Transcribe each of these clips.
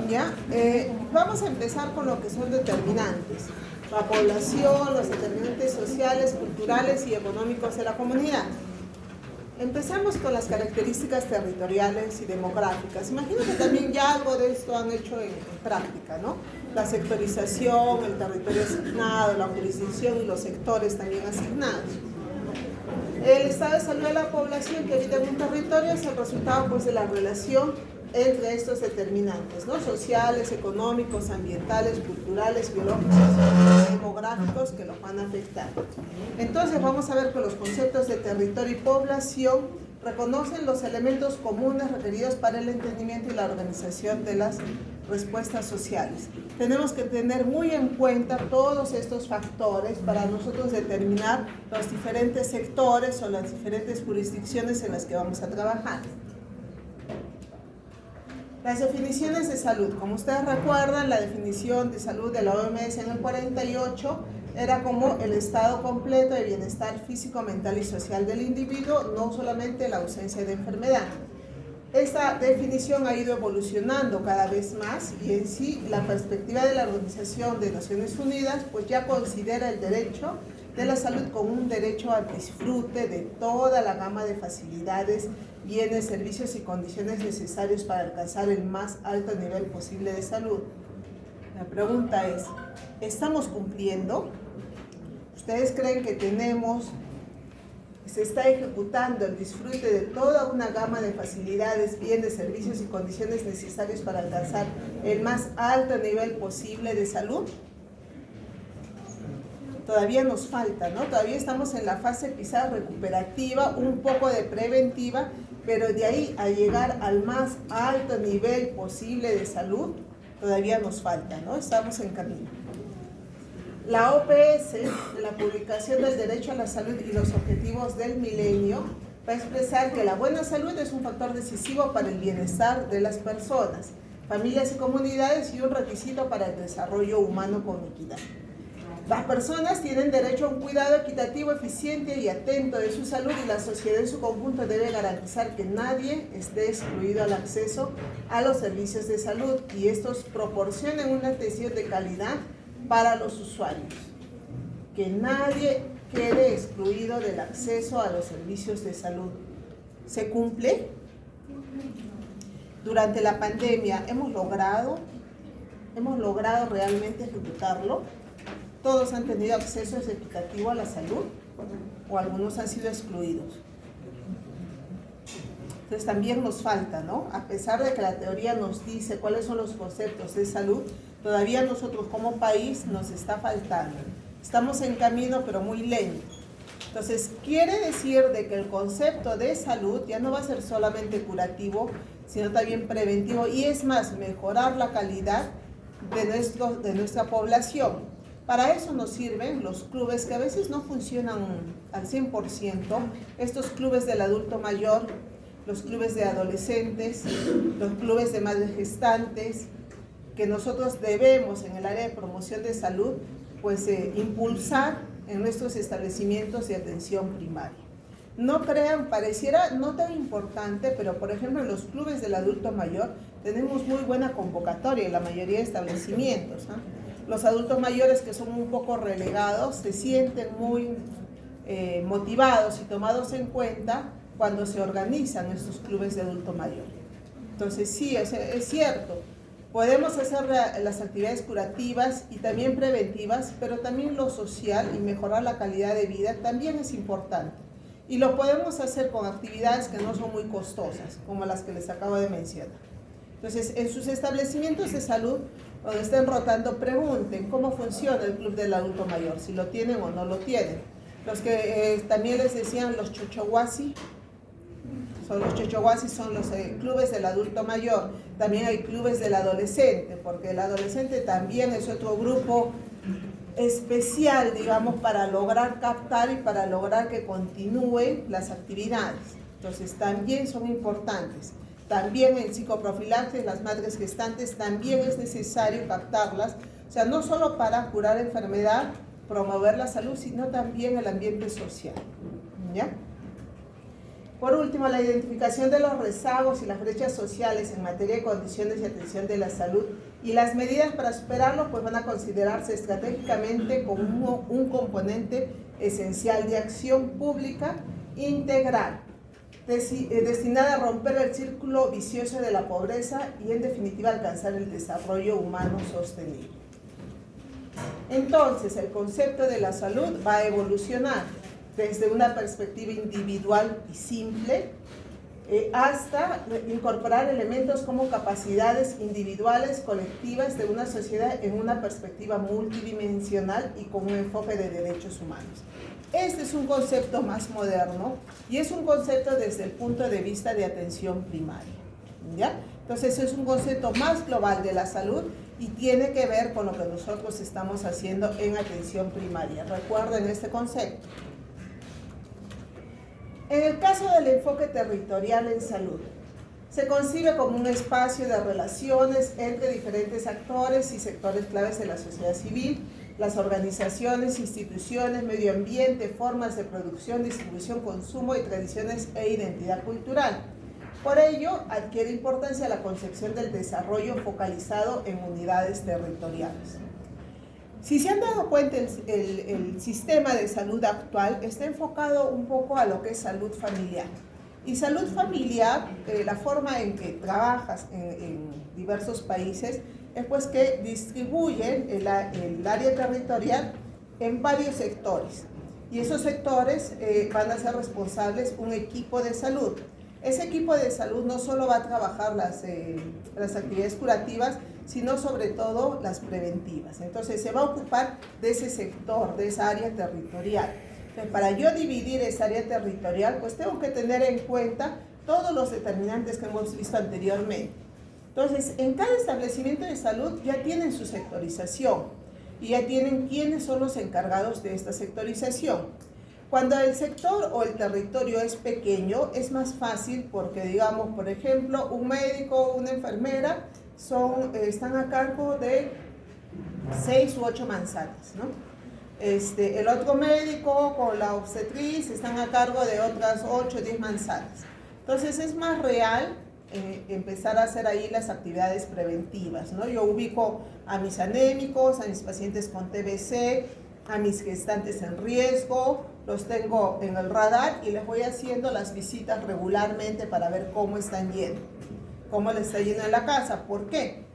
¿Ya? Vamos a empezar con lo que son determinantes. La población, los determinantes sociales, culturales y económicos de la comunidad. Empezamos con las características territoriales y demográficas. Imagino que también ya algo de esto han hecho en práctica, ¿no? La sectorización, el territorio asignado, la jurisdicción y los sectores también asignados. El estado de salud de la población que habita en un territorio es el resultado pues, de la relación entre estos determinantes, ¿no? Sociales, económicos, ambientales, culturales, biológicos, demográficos que los van a afectar. Entonces vamos a ver que los conceptos de territorio y población reconocen los elementos comunes requeridos para el entendimiento y la organización de las respuestas sociales. Tenemos que tener muy en cuenta todos estos factores para nosotros determinar los diferentes sectores o las diferentes jurisdicciones en las que vamos a trabajar. Las definiciones de salud. Como ustedes recuerdan, la definición de salud de la OMS en el 48 era como el estado completo de bienestar físico, mental y social del individuo, no solamente la ausencia de enfermedad. Esta definición ha ido evolucionando cada vez más y en sí la perspectiva de la Organización de Naciones Unidas pues ya considera el derecho de la salud como un derecho al disfrute de toda la gama de facilidades, bienes, servicios y condiciones necesarios para alcanzar el más alto nivel posible de salud. La pregunta es, ¿estamos cumpliendo? ¿Ustedes creen que se está ejecutando el disfrute de toda una gama de facilidades, bienes, servicios y condiciones necesarios para alcanzar el más alto nivel posible de salud? Todavía nos falta, ¿no? Todavía estamos en la fase quizás recuperativa, un poco de preventiva, pero de ahí a llegar al más alto nivel posible de salud, todavía nos falta, ¿no? Estamos en camino. La OPS, la Publicación del Derecho a la Salud y los Objetivos del Milenio, va a expresar que la buena salud es un factor decisivo para el bienestar de las personas, familias y comunidades y un requisito para el desarrollo humano con equidad. Las personas tienen derecho a un cuidado equitativo, eficiente y atento de su salud y la sociedad en su conjunto debe garantizar que nadie esté excluido al acceso a los servicios de salud y estos proporcionen una atención de calidad para los usuarios. Que nadie quede excluido del acceso a los servicios de salud. ¿Se cumple? Durante la pandemia, ¿hemos logrado realmente ejecutarlo? ¿Todos han tenido acceso equitativo a la salud? ¿O algunos han sido excluidos? Entonces también nos falta, ¿no? A pesar de que la teoría nos dice cuáles son los conceptos de salud, todavía nosotros como país nos está faltando. Estamos en camino, pero muy lento. Entonces, quiere decir de que el concepto de salud ya no va a ser solamente curativo, sino también preventivo y es más, mejorar la calidad de nuestra población. Para eso nos sirven los clubes que a veces no funcionan al 100%, estos clubes del adulto mayor, los clubes de adolescentes, los clubes de madres gestantes, que nosotros debemos en el área de promoción de salud, pues impulsar en nuestros establecimientos de atención primaria. No crean, pareciera no tan importante, pero por ejemplo en los clubes del adulto mayor tenemos muy buena convocatoria en la mayoría de establecimientos, ¿no? Los adultos mayores que son un poco relegados se sienten muy motivados y tomados en cuenta cuando se organizan estos clubes de adulto mayor. Entonces sí, es cierto, podemos hacer las actividades curativas y también preventivas, pero también lo social y mejorar la calidad de vida también es importante. Y lo podemos hacer con actividades que no son muy costosas, como las que les acabo de mencionar. Entonces, en sus establecimientos de salud, cuando estén rotando, pregunten cómo funciona el club del adulto mayor, si lo tienen o no lo tienen. Los que también les decían los chochohuasi, son los clubes del adulto mayor. También hay clubes del adolescente, porque el adolescente también es otro grupo especial, digamos, para lograr captar y para lograr que continúen las actividades. Entonces, también son importantes. También en psicoprofilaxis, las madres gestantes, también es necesario captarlas, o sea, no solo para curar enfermedad, promover la salud, sino también el ambiente social, ¿ya? Por último, la identificación de los rezagos y las brechas sociales en materia de condiciones y atención de la salud y las medidas para superarlos pues van a considerarse estratégicamente como un componente esencial de acción pública integral, destinada a romper el círculo vicioso de la pobreza y en definitiva alcanzar el desarrollo humano sostenible. Entonces, el concepto de la salud va a evolucionar desde una perspectiva individual y simple, hasta incorporar elementos como capacidades individuales, colectivas de una sociedad en una perspectiva multidimensional y con un enfoque de derechos humanos. Este es un concepto más moderno y es un concepto desde el punto de vista de atención primaria, ¿ya? Entonces es un concepto más global de la salud y tiene que ver con lo que nosotros estamos haciendo en atención primaria. Recuerden este concepto. En el caso del enfoque territorial en salud, se concibe como un espacio de relaciones entre diferentes actores y sectores claves de la sociedad civil, las organizaciones, instituciones, medio ambiente, formas de producción, distribución, consumo y tradiciones e identidad cultural. Por ello, adquiere importancia la concepción del desarrollo focalizado en unidades territoriales. Si se han dado cuenta, el sistema de salud actual está enfocado un poco a lo que es salud familiar. Y salud familiar, la forma en que trabajas en diversos países, es pues que distribuyen el área territorial en varios sectores. Y esos sectores van a ser responsables un equipo de salud. Ese equipo de salud no solo va a trabajar las actividades curativas, sino sobre todo las preventivas. Entonces se va a ocupar de ese sector, de esa área territorial. Entonces, para yo dividir esa área territorial, pues tengo que tener en cuenta todos los determinantes que hemos visto anteriormente. Entonces, en cada establecimiento de salud ya tienen su sectorización y ya tienen quiénes son los encargados de esta sectorización. Cuando el sector o el territorio es pequeño, es más fácil porque, digamos, por ejemplo, un médico o una enfermera están a cargo de 6 u 8 manzanas, ¿no? El otro médico con la obstetriz están a cargo de otras 8 o 10 manzanas. Entonces es más real empezar a hacer ahí las actividades preventivas, ¿no? Yo ubico a mis anémicos, a mis pacientes con TBC, a mis gestantes en riesgo, los tengo en el radar y les voy haciendo las visitas regularmente para ver cómo están yendo, cómo le está yendo en la casa. ¿Por qué?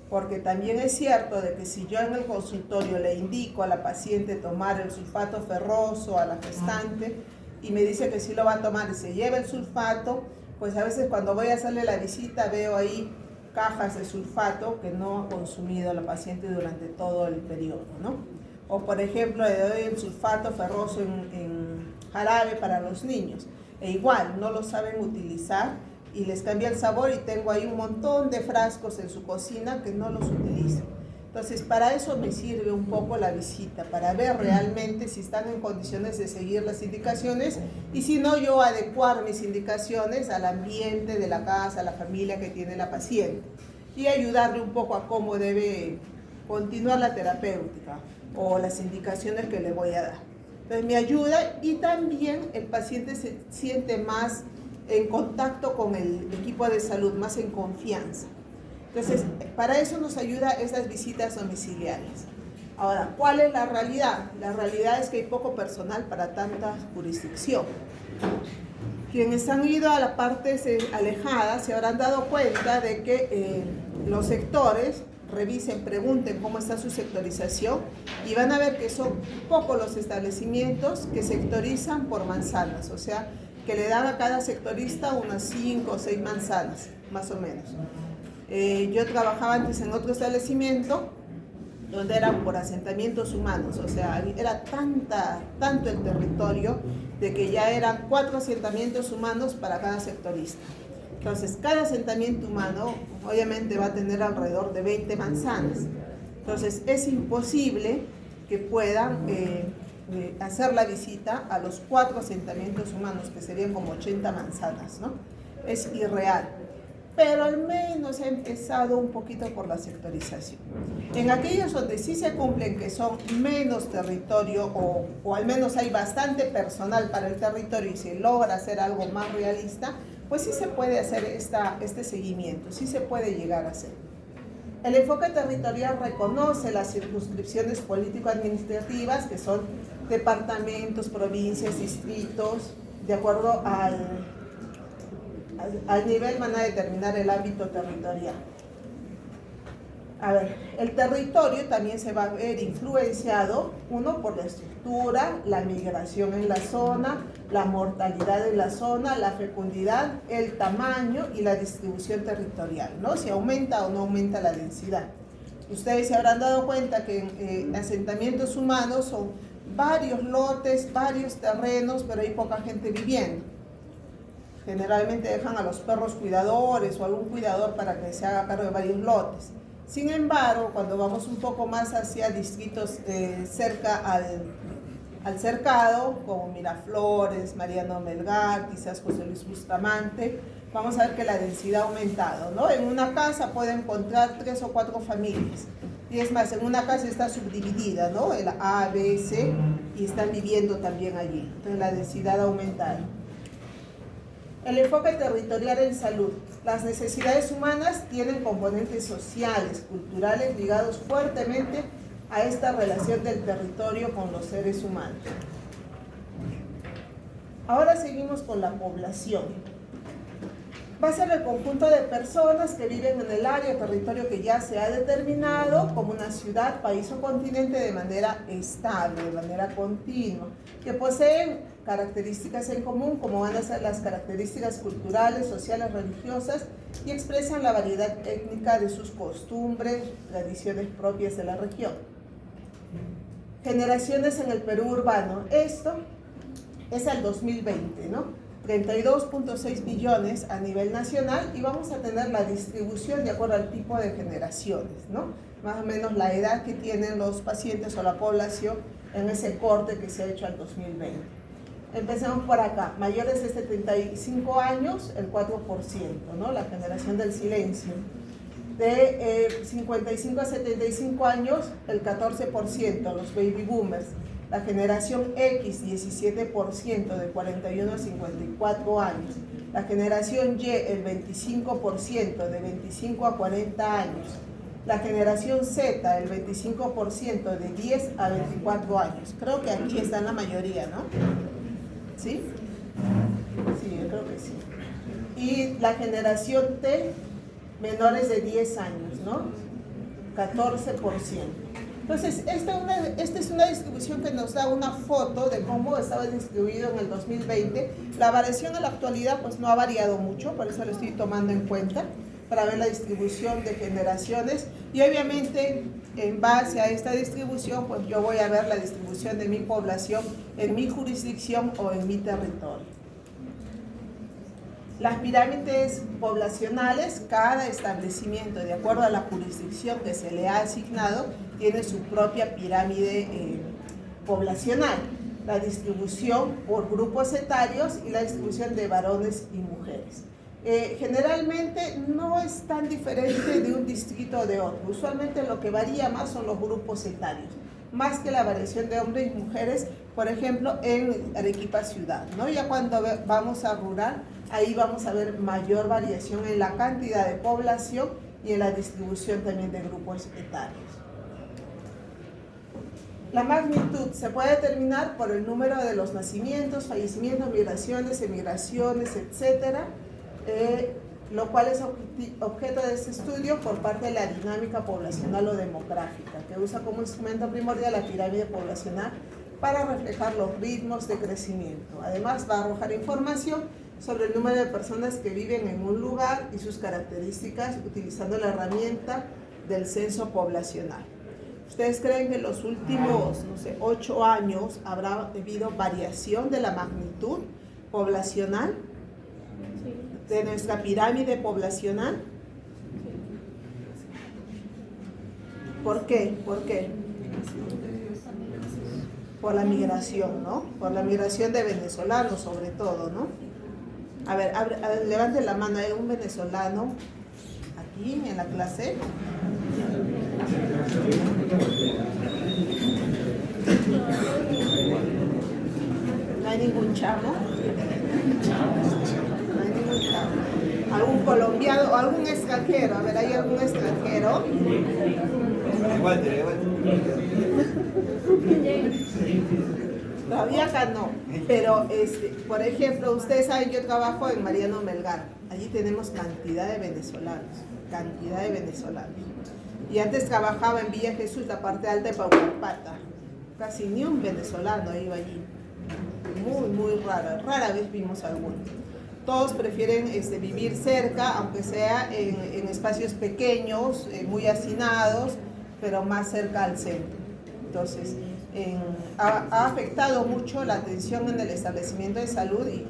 Porque también es cierto de que si yo en el consultorio le indico a la paciente tomar el sulfato ferroso, a la gestante, y me dice que sí lo va a tomar y se lleva el sulfato, pues a veces cuando voy a hacerle la visita veo ahí cajas de sulfato que no ha consumido la paciente durante todo el periodo, ¿no? O por ejemplo le doy el sulfato ferroso en jarabe para los niños, e igual no lo saben utilizar y les cambia el sabor y tengo ahí un montón de frascos en su cocina que no los utilizan. Entonces para eso me sirve un poco la visita, para ver realmente si están en condiciones de seguir las indicaciones y si no, yo adecuar mis indicaciones al ambiente de la casa, a la familia que tiene la paciente y ayudarle un poco a cómo debe continuar la terapéutica o las indicaciones que le voy a dar. Entonces me ayuda y también el paciente se siente más en contacto con el equipo de salud, más en confianza. Entonces, para eso nos ayuda estas visitas domiciliarias. Ahora, ¿cuál es la realidad? La realidad es que hay poco personal para tanta jurisdicción. Quienes han ido a la parte alejada se habrán dado cuenta de que los sectores revisen, pregunten cómo está su sectorización y van a ver que son pocos los establecimientos que sectorizan por manzanas, o sea, que le dan a cada sectorista unas 5 o 6 manzanas, más o menos. Yo trabajaba antes en otro establecimiento donde eran por asentamientos humanos, o sea, era tanto el territorio de que ya eran 4 asentamientos humanos para cada sectorista. Entonces, cada asentamiento humano obviamente va a tener alrededor de 20 manzanas. Entonces, es imposible que puedan hacer la visita a los 4 asentamientos humanos, que serían como 80 manzanas, ¿no? Es irreal. pero al menos ha empezado un poquito por la sectorización. En aquellos donde sí se cumplen, que son menos territorio o al menos hay bastante personal para el territorio y se logra hacer algo más realista, pues sí se puede hacer este seguimiento, sí se puede llegar a hacer. El enfoque territorial reconoce las circunscripciones político-administrativas, que son departamentos, provincias, distritos, de acuerdo al nivel van a determinar el ámbito territorial. A ver, el territorio también se va a ver influenciado, uno, por la estructura, la migración en la zona, la mortalidad en la zona, la fecundidad, el tamaño y la distribución territorial, ¿no? Si aumenta o no aumenta la densidad. Ustedes se habrán dado cuenta que en asentamientos humanos son varios lotes, varios terrenos, pero hay poca gente viviendo. Generalmente dejan a los perros cuidadores o algún cuidador para que se haga cargo de varios lotes. Sin embargo, cuando vamos un poco más hacia distritos cerca al cercado, como Miraflores, Mariano Melgar, quizás José Luis Bustamante, vamos a ver que la densidad ha aumentado, ¿no? En una casa puede encontrar 3 o 4 familias. Y es más, en una casa está subdividida, ¿no? El A, B, C, y están viviendo también allí. Entonces la densidad ha aumentado. El enfoque territorial en salud. Las necesidades humanas tienen componentes sociales, culturales, ligados fuertemente a esta relación del territorio con los seres humanos. Ahora seguimos con la población. Va a ser el conjunto de personas que viven en el área o territorio que ya se ha determinado como una ciudad, país o continente de manera estable, de manera continua, que poseen características en común, como van a ser las características culturales, sociales, religiosas, y expresan la variedad étnica de sus costumbres, tradiciones propias de la región. Generaciones en el Perú urbano. Esto es al 2020, ¿no? 32.6 millones a nivel nacional, y vamos a tener la distribución de acuerdo al tipo de generaciones, ¿no? Más o menos la edad que tienen los pacientes o la población en ese corte que se ha hecho al 2020. Empecemos por acá, mayores de 75 años, el 4%, ¿no? La generación del silencio. De 55 a 75 años, el 14%, los baby boomers. La generación X, 17%, de 41 a 54 años. La generación Y, el 25%, de 25 a 40 años. La generación Z, el 25%, de 10 a 24 años. Creo que aquí está la mayoría, ¿no? ¿Sí? Sí, yo creo que sí. Y la generación T, menores de 10 años, ¿no? 14%. Entonces, esta es una distribución que nos da una foto de cómo estaba distribuido en el 2020. La variación en la actualidad pues no ha variado mucho, por eso lo estoy tomando en cuenta, para ver la distribución de generaciones. Y obviamente, en base a esta distribución, pues yo voy a ver la distribución de mi población en mi jurisdicción o en mi territorio. Las pirámides poblacionales, cada establecimiento, de acuerdo a la jurisdicción que se le ha asignado, tiene su propia pirámide poblacional. La distribución por grupos etarios y la distribución de varones y mujeres. Generalmente no es tan diferente de un distrito o de otro. Usualmente lo que varía más son los grupos etarios, más que la variación de hombres y mujeres, por ejemplo, en Arequipa ciudad, ¿no? Ya cuando vamos a rural, ahí vamos a ver mayor variación en la cantidad de población y en la distribución también de grupos etarios. La magnitud se puede determinar por el número de los nacimientos, fallecimientos, migraciones, emigraciones, etcétera, lo cual es objeto de este estudio por parte de la dinámica poblacional o demográfica, que usa como instrumento primordial la pirámide poblacional para reflejar los ritmos de crecimiento. Además, va a arrojar información sobre el número de personas que viven en un lugar y sus características utilizando la herramienta del censo poblacional. ¿Ustedes creen que en los últimos, 8 años habrá habido variación de la magnitud poblacional de nuestra pirámide poblacional? ¿Por qué? ¿Por qué? Por la migración, ¿no? Por la migración de venezolanos, sobre todo, ¿no? A ver, levante la mano, ¿hay un venezolano aquí en la clase? ¿No hay ningún chamo? No hay ningún chamo. ¿Algún colombiano o algún extranjero? A ver, ¿hay algún extranjero? Todavía acá no, pero por ejemplo, ustedes saben, yo trabajo en Mariano Melgar, allí tenemos cantidad de venezolanos. Y antes trabajaba en Villa Jesús, la parte alta de Paucarpata, casi ni un venezolano iba allí, muy rara vez vimos alguno. Todos prefieren vivir cerca, aunque sea en espacios pequeños, muy hacinados, pero más cerca al centro. Entonces, ha afectado mucho la atención en el establecimiento de salud y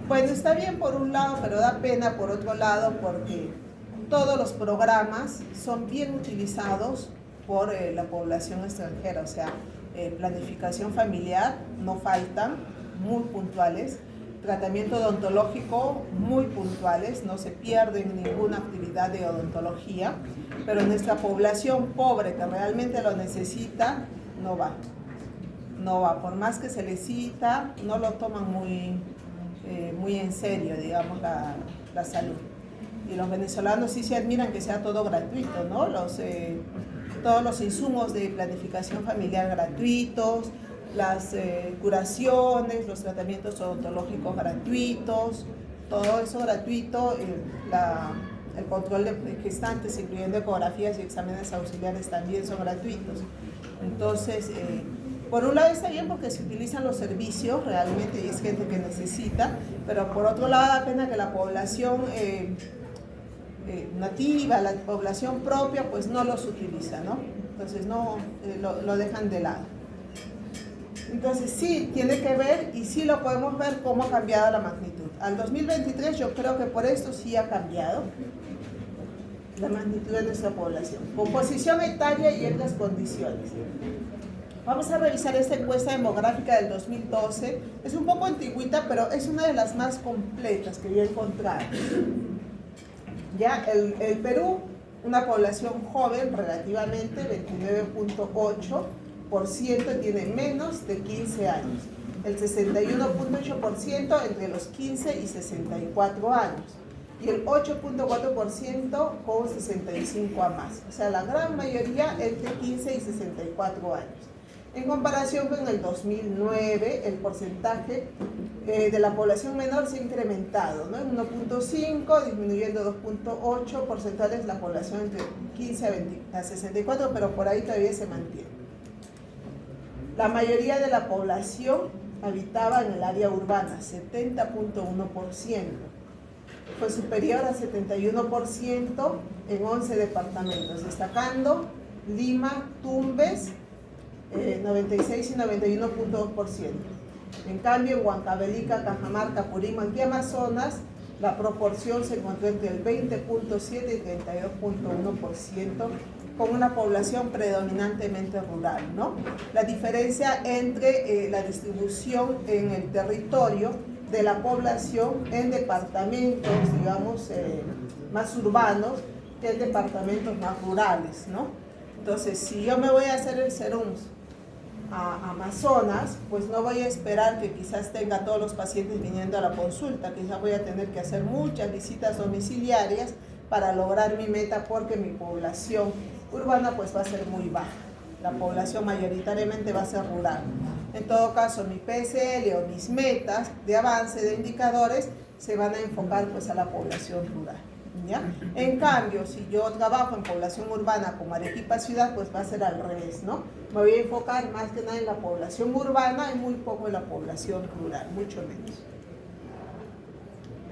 bueno, está bien por un lado, pero da pena por otro lado porque todos los programas son bien utilizados por la población extranjera, o sea, planificación familiar, no faltan, muy puntuales, tratamiento odontológico, muy puntuales, no se pierde ninguna actividad de odontología, pero nuestra población pobre que realmente lo necesita, no va, por más que se le cita, no lo toman muy en serio, digamos, la salud. Y los venezolanos sí se admiran que sea todo gratuito, ¿no? Todos los insumos de planificación familiar gratuitos, las curaciones, los tratamientos odontológicos gratuitos, todo eso gratuito, el control de gestantes, incluyendo ecografías y exámenes auxiliares, también son gratuitos. Entonces, por un lado está bien porque se utilizan los servicios realmente y es gente que necesita, pero por otro lado da pena que la población nativa, la población propia, pues no los utiliza, ¿no? Entonces no lo dejan de lado. Entonces sí, tiene que ver y sí lo podemos ver cómo ha cambiado la magnitud. Al 2023 yo creo que por esto sí ha cambiado la magnitud de nuestra población. Composición etaria y otras condiciones. Vamos a revisar esta encuesta demográfica del 2012. Es un poco antigüita, pero es una de las más completas que yo he encontrado. Ya, el Perú, una población joven relativamente, 29.8%, tiene menos de 15 años. El 61.8% entre los 15 y 64 años. Y el 8.4% con 65 a más. O sea, la gran mayoría entre 15 y 64 años. En comparación con el 2009, el porcentaje de la población menor se ha incrementado, ¿no? En 1.5, disminuyendo 2.8 porcentuales la población entre 15 a 64, pero por ahí todavía se mantiene. La mayoría de la población habitaba en el área urbana, 70.1%. Fue superior a 71% en 11 departamentos, destacando Lima, Tumbes, 96 y 91.2%. En cambio, en Huancavelica, Cajamarca, Purímac y Amazonas, la proporción se encontró entre el 20.7 y 32.1%, con una población predominantemente rural, ¿no? La diferencia entre la distribución en el territorio de la población en departamentos, digamos, más urbanos que en departamentos más rurales, ¿no? Entonces, si yo me voy a hacer el SERUMS a Amazonas, pues no voy a esperar que quizás tenga todos los pacientes viniendo a la consulta, quizás voy a tener que hacer muchas visitas domiciliarias para lograr mi meta porque mi población urbana pues va a ser muy baja, la población mayoritariamente va a ser rural. En todo caso, mi PSL o mis metas de avance de indicadores se van a enfocar pues a la población rural. ¿Ya? En cambio, si yo trabajo en población urbana como Arequipa ciudad, pues va a ser al revés, ¿no? Me voy a enfocar más que nada en la población urbana y muy poco en la población rural, mucho menos.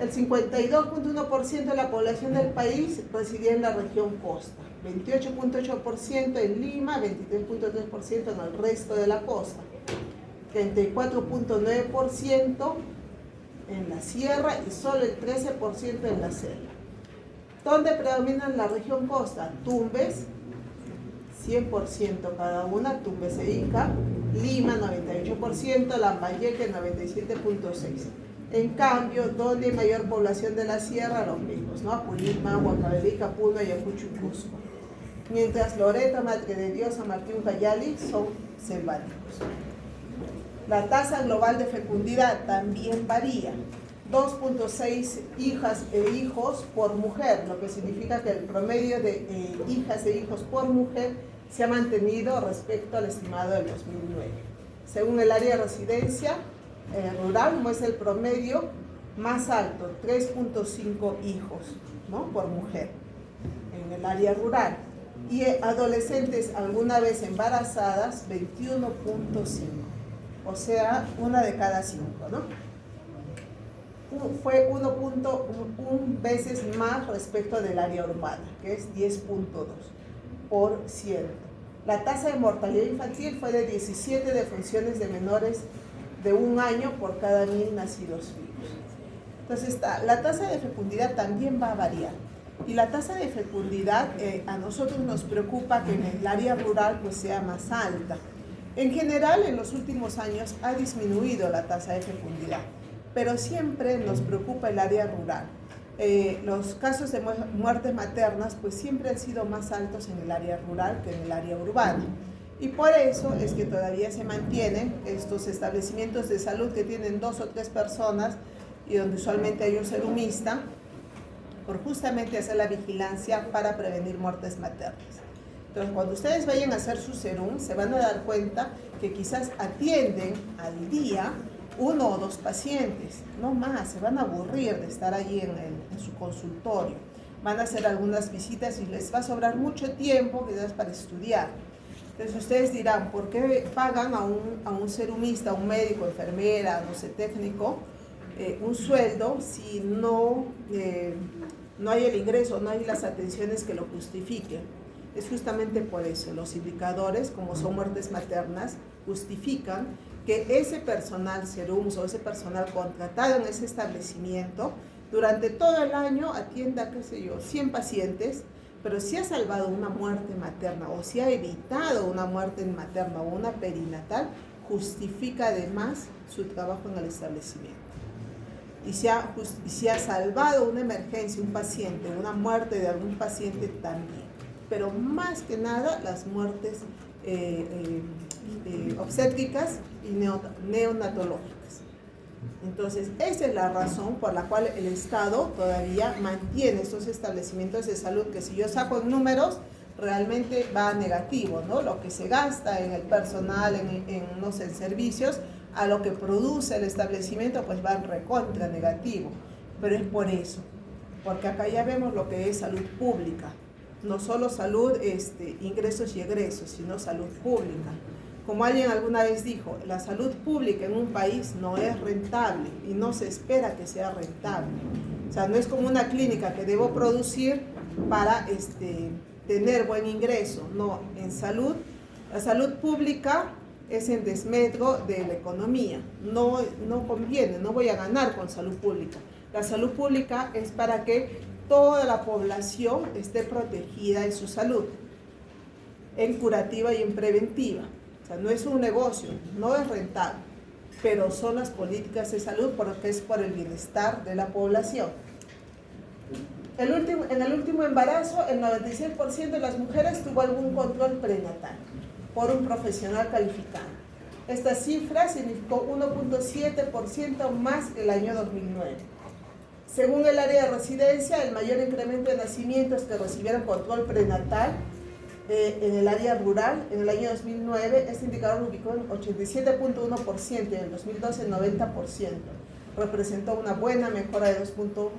El 52.1% de la población del país residía en la región costa, 28.8% en Lima, 23.3% en el resto de la costa, 34.9% en la sierra y solo el 13% en la selva. ¿Dónde predomina la región costa? Tumbes, 100% cada una, Tumbes e Ica, Lima 98%, Lambayeque 97.6%. En cambio, donde hay mayor población de la sierra, Los Picos, ¿no? Apurímac, Huancavelica, Puno, Ayacucho y Cusco. Mientras Loreto, Madre de Dios, San Martín, Ucayali son selváticos. La tasa global de fecundidad también varía. 2.6 hijas e hijos por mujer, lo que significa que el promedio de hijas e hijos por mujer se ha mantenido respecto al estimado del 2009. Según el área de residencia rural, muestra el promedio más alto, 3.5 hijos, ¿no?, por mujer en el área rural. Y adolescentes alguna vez embarazadas, 21.5. O sea, una de cada 5, ¿no? Fue 1.1 veces más respecto del área urbana, que es 10.2%. La tasa de mortalidad infantil fue de 17 defunciones de menores de 1 año por cada 1000 nacidos vivos. Entonces, la tasa de fecundidad también va a variar. Y la tasa de fecundidad a nosotros nos preocupa que en el área rural pues sea más alta. En general, en los últimos años ha disminuido la tasa de fecundidad, pero siempre nos preocupa el área rural. Los casos de muertes maternas pues siempre han sido más altos en el área rural que en el área urbana. Y por eso es que todavía se mantienen estos establecimientos de salud que tienen 2 o 3 personas y donde usualmente hay un serumista, por justamente hacer la vigilancia para prevenir muertes maternas. Entonces, cuando ustedes vayan a hacer su serum, se van a dar cuenta que quizás atienden al día 1 o 2 pacientes, no más, se van a aburrir de estar allí en su consultorio. Van a hacer algunas visitas y les va a sobrar mucho tiempo quizás para estudiar. Entonces ustedes dirán, ¿por qué pagan a un serumista, a un médico, enfermera, no sé, técnico, un sueldo si no hay el ingreso, no hay las atenciones que lo justifiquen? Es justamente por eso, los indicadores, como son muertes maternas, justifican que ese personal serums o ese personal contratado en ese establecimiento, durante todo el año atienda, qué sé yo, 100 pacientes, pero si ha salvado una muerte materna o si ha evitado una muerte materna o una perinatal, justifica además su trabajo en el establecimiento. Y si ha salvado una emergencia, un paciente, una muerte de algún paciente también. Pero más que nada las muertes obstétricas y neonatológicas. Entonces, esa es la razón por la cual el Estado todavía mantiene estos establecimientos de salud que, si yo saco en números, realmente va negativo, ¿no? Lo que se gasta en el personal, no sé, en servicios, a lo que produce el establecimiento, pues va en recontra negativo. Pero es por eso, porque acá ya vemos lo que es salud pública. No solo salud, ingresos y egresos, sino salud pública. Como alguien alguna vez dijo, la salud pública en un país no es rentable y no se espera que sea rentable. O sea, no es como una clínica que debo producir para tener buen ingreso. No, en salud, la salud pública es en desmedro de la economía. No conviene, no voy a ganar con salud pública. La salud pública es para que toda la población esté protegida en su salud, en curativa y en preventiva. O sea, no es un negocio, no es rentable, pero son las políticas de salud porque es por el bienestar de la población. En el último embarazo, el 96% de las mujeres tuvo algún control prenatal por un profesional calificado. Esta cifra significó 1.7% más que el año 2009. Según el área de residencia, el mayor incremento de nacimientos que recibieron control prenatal en el área rural en el año 2009, este indicador lo ubicó en 87.1% y en el 2012 en 90%. Representó una buena mejora de 2 puntos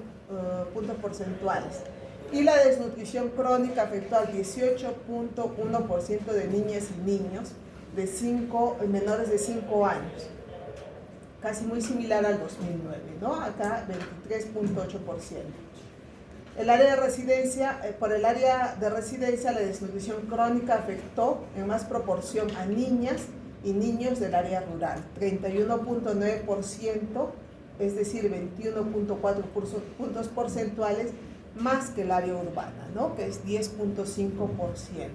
porcentuales. Y la desnutrición crónica afectó al 18.1% de niñas y niños menores de 5 años. Casi muy similar al 2009, ¿no? Acá 23.8%. El área de residencia, por el área de residencia, la desnutrición crónica afectó en más proporción a niñas y niños del área rural, 31.9%, es decir, 21.4 puntos porcentuales más que el área urbana, ¿no? Que es 10.5%.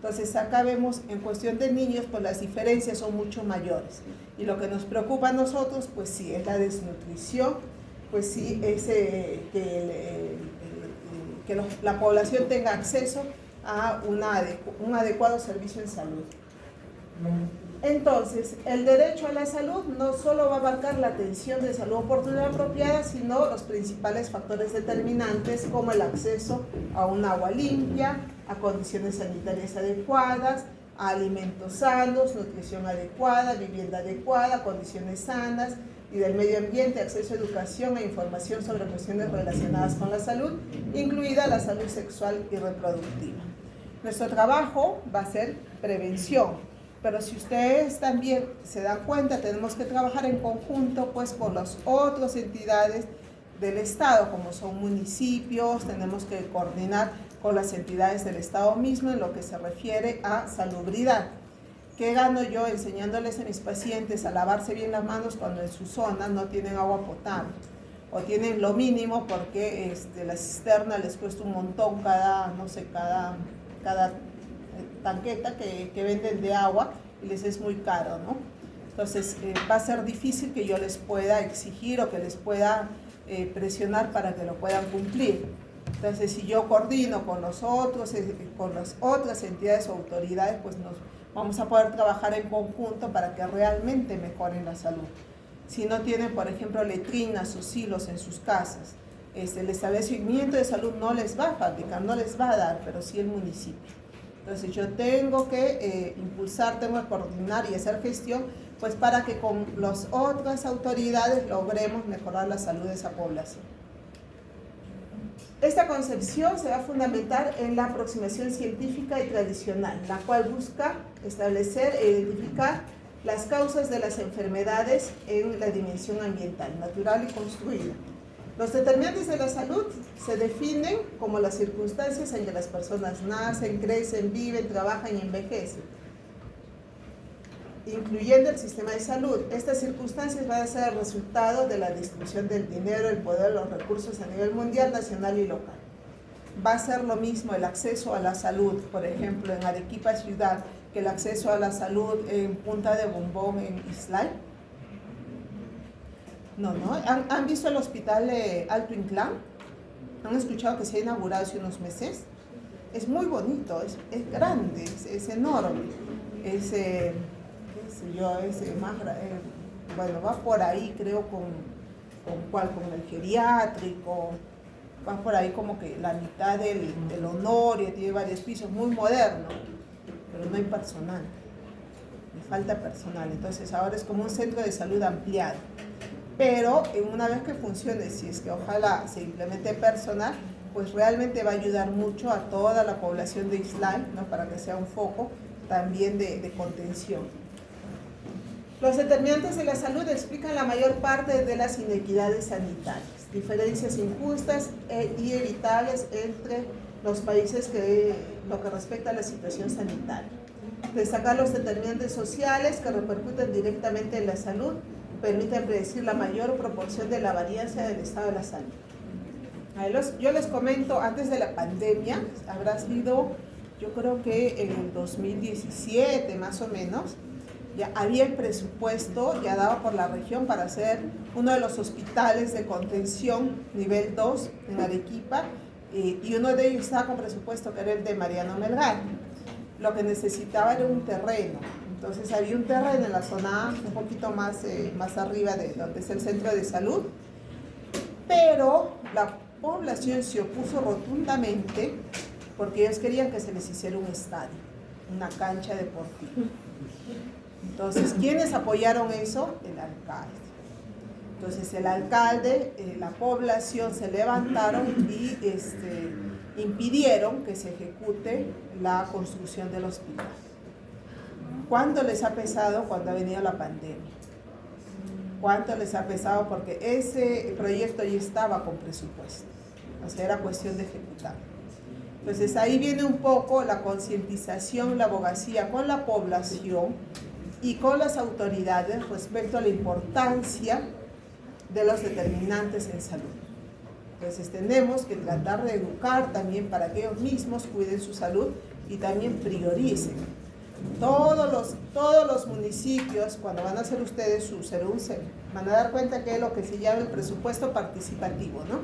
Entonces acá vemos en cuestión de niños, pues las diferencias son mucho mayores. Y lo que nos preocupa a nosotros, pues sí, es la desnutrición, pues sí, es la población tenga acceso a un adecuado servicio en salud. Entonces, el derecho a la salud no solo va a abarcar la atención de salud oportuna y apropiada, sino los principales factores determinantes como el acceso a un agua limpia, a condiciones sanitarias adecuadas, a alimentos sanos, nutrición adecuada, vivienda adecuada, condiciones sanas y del medio ambiente, acceso a educación e información sobre cuestiones relacionadas con la salud, incluida la salud sexual y reproductiva. Nuestro trabajo va a ser prevención. Pero si ustedes también se dan cuenta, tenemos que trabajar en conjunto pues con las otras entidades del Estado, como son municipios, tenemos que coordinar con las entidades del Estado mismo en lo que se refiere a salubridad. ¿Qué gano yo enseñándoles a mis pacientes a lavarse bien las manos cuando en su zona no tienen agua potable? O tienen lo mínimo porque la cisterna les cuesta un montón cada tanqueta que venden de agua y les es muy caro, ¿no? Entonces va a ser difícil que yo les pueda exigir o que les pueda presionar para que lo puedan cumplir. Entonces si yo coordino con las otras entidades o autoridades, pues vamos a poder trabajar en conjunto para que realmente mejoren la salud. Si no tienen, por ejemplo, letrinas o silos en sus casas, el establecimiento de salud no les va a fabricar, no les va a dar, pero sí el municipio. Entonces yo tengo que impulsar, tengo que coordinar y hacer gestión, pues para que con las otras autoridades logremos mejorar la salud de esa población. Esta concepción se va a fundamentar en la aproximación científica y tradicional, la cual busca establecer e identificar las causas de las enfermedades en la dimensión ambiental, natural y construida. Los determinantes de la salud se definen como las circunstancias en que las personas nacen, crecen, viven, trabajan y envejecen, incluyendo el sistema de salud. Estas circunstancias van a ser el resultado de la distribución del dinero, el poder, los recursos a nivel mundial, nacional y local. Va a ser lo mismo el acceso a la salud, por ejemplo, en Arequipa ciudad, que el acceso a la salud en Punta de Bombón, en Islay. No. ¿Han visto el hospital Alto Inclán? ¿Han escuchado que se ha inaugurado hace unos meses? Es muy bonito, es grande, es enorme. Bueno, va por ahí, creo, con el geriátrico, va por ahí como que la mitad del Honorio, tiene varios pisos, muy moderno, pero no hay personal, me falta personal. Entonces ahora es como un centro de salud ampliado. Pero una vez que funcione, si es que ojalá se implemente personal, pues realmente va a ayudar mucho a toda la población de Islay, ¿no? Para que sea un foco también de contención. Los determinantes de la salud explican la mayor parte de las inequidades sanitarias, diferencias injustas y evitables entre los países lo que respecta a la situación sanitaria. Destacar los determinantes sociales que repercuten directamente en la salud, permiten predecir la mayor proporción de la varianza del estado de la salud. Yo les comento, antes de la pandemia, habrá sido, yo creo que en el 2017 más o menos, ya había el presupuesto ya dado por la región para hacer uno de los hospitales de contención nivel 2 en Arequipa, y uno de ellos estaba con presupuesto, que era el de Mariano Melgar. Lo que necesitaba era un terreno. Entonces había un terreno en la zona un poquito más arriba de donde es el centro de salud, pero la población se opuso rotundamente porque ellos querían que se les hiciera un estadio, una cancha deportiva. Entonces, ¿quiénes apoyaron eso? El alcalde. Entonces el alcalde, la población se levantaron y impidieron que se ejecute la construcción del hospital. ¿Cuánto les ha pesado cuando ha venido la pandemia? ¿Cuánto les ha pesado? Porque ese proyecto ya estaba con presupuesto, o sea, era cuestión de ejecutar. Entonces ahí viene un poco la concientización, la abogacía con la población y con las autoridades respecto a la importancia de los determinantes en salud. Entonces tenemos que tratar de educar también para que ellos mismos cuiden su salud y también prioricen. Todos los municipios, cuando van a hacer ustedes su CERUM, se van a dar cuenta que es lo que se llama el presupuesto participativo, ¿no?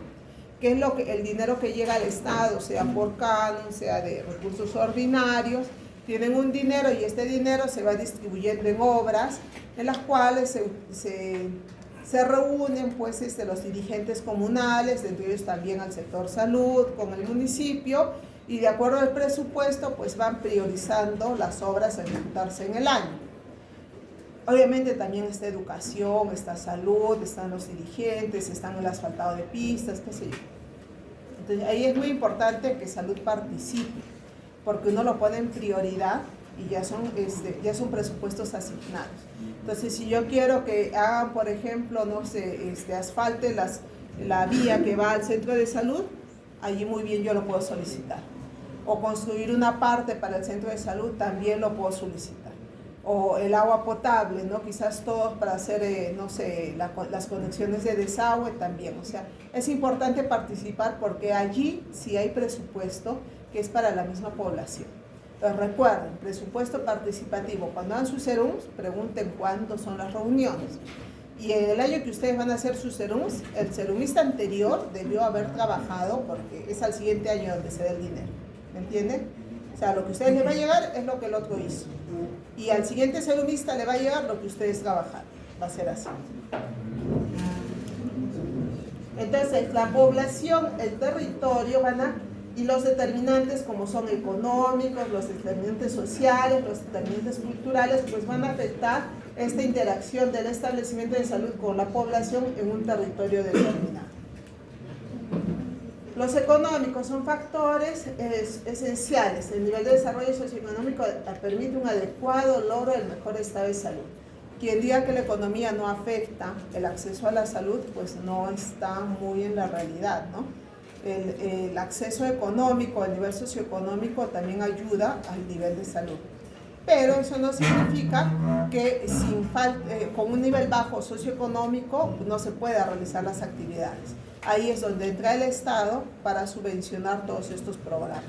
Que es el dinero que llega al Estado, sea por canon, sea de recursos ordinarios, tienen un dinero y este dinero se va distribuyendo en obras en las cuales se reúnen pues, los dirigentes comunales, entre ellos también al sector salud, con el municipio, y de acuerdo al presupuesto pues van priorizando las obras a ejecutarse en el año. Obviamente también está educación, está salud, están los dirigentes, están el asfaltado de pistas, qué sé yo. Entonces ahí es muy importante que salud participe, porque uno lo pone en prioridad y ya son presupuestos asignados. Entonces si yo quiero que hagan, por ejemplo, no sé, asfalte la vía que va al centro de salud, allí muy bien yo lo puedo solicitar. O construir una parte para el centro de salud, también lo puedo solicitar. O el agua potable, ¿no? Quizás todos para hacer, no sé, las conexiones de desagüe también. O sea, es importante participar porque allí sí hay presupuesto que es para la misma población. Entonces recuerden, presupuesto participativo. Cuando hagan sus CERUMs, pregunten cuándo son las reuniones. Y en el año que ustedes van a hacer sus CERUMs, el CERUMista anterior debió haber trabajado porque es al siguiente año donde se da el dinero. ¿Me entienden? O sea, lo que a ustedes les va a llegar es lo que el otro hizo. Y al siguiente CERUMista le va a llegar lo que ustedes trabajaron. Va a ser así. Entonces, la población, el territorio y los determinantes como son económicos, los determinantes sociales, los determinantes culturales, pues van a afectar esta interacción del establecimiento de salud con la población en un territorio determinado. Los económicos son factores esenciales. El nivel de desarrollo socioeconómico permite un adecuado logro del mejor estado de salud. Quien diga que la economía no afecta el acceso a la salud, pues no está muy en la realidad, ¿no? El acceso económico, el nivel socioeconómico también ayuda al nivel de salud. Pero eso no significa que con un nivel bajo socioeconómico no se pueda realizar las actividades. Ahí es donde entra el Estado para subvencionar todos estos programas.